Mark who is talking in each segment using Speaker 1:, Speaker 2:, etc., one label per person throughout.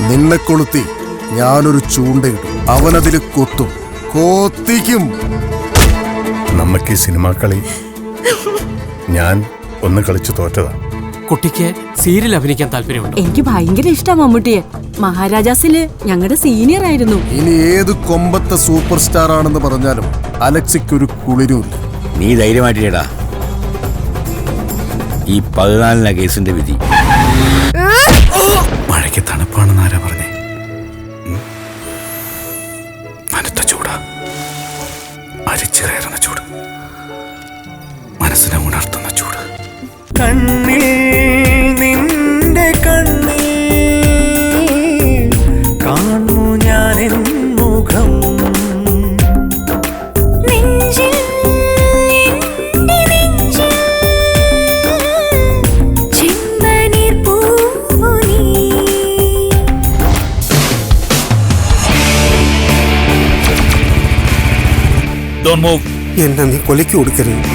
Speaker 1: നിന്നെ കൊളുത്തി ഞാനൊരു ചൂണ്ടയിടും, അവനതില് കൊത്തും, കോത്തിക്കും.
Speaker 2: നമുക്ക് ഈ സിനിമാ കളി ഞാൻ ഒന്ന് കളിച്ചു തോറ്റതാ.
Speaker 3: കുട്ടിക്ക് സീരിയൽ അഭിനയിക്കാൻ താല്പര്യമുണ്ട്.
Speaker 4: എനിക്ക് ഭയങ്കര ഇഷ്ടമാണ് മമ്മൂട്ടിയെ. മഹാരാജാസില് ഞങ്ങളുടെ സീനിയർ ആയിരുന്നു.
Speaker 1: ഇനി ഏത് കൊമ്പത്തെ സൂപ്പർ സ്റ്റാർ ആണെന്ന് പറഞ്ഞാലും അലക്സിക്കൊരു കുളിരുമില്ല.
Speaker 5: നീ ധൈര്യമായിട്ടിടാ. ഈ 14 കേസിന്റെ വിധി.
Speaker 2: മഴയ്ക്ക് തണുപ്പാണെന്ന് ആരാ പറഞ്ഞേ? നനുത്ത ചൂടാ, അരിച്ചു കയറുന്ന ചൂട്, മനസ്സിനെ ഉണർത്തുന്ന ചൂട്.
Speaker 6: കണ്ണിൽ നിന്റെ കണ്ണിൽ കാണു ഞാൻ എൻ മുഖം.
Speaker 1: എന്നെ നീ കൊലയ്ക്ക് കൊടുക്കരുത്.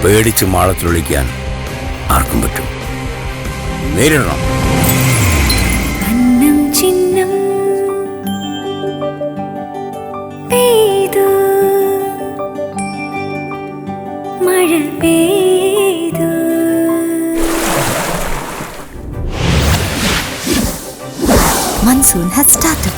Speaker 5: പേടിച്ച് മാളത്തിലൊളിക്കാൻ ആർക്കും പറ്റും. നേരിടണം.
Speaker 7: Monsoon has started.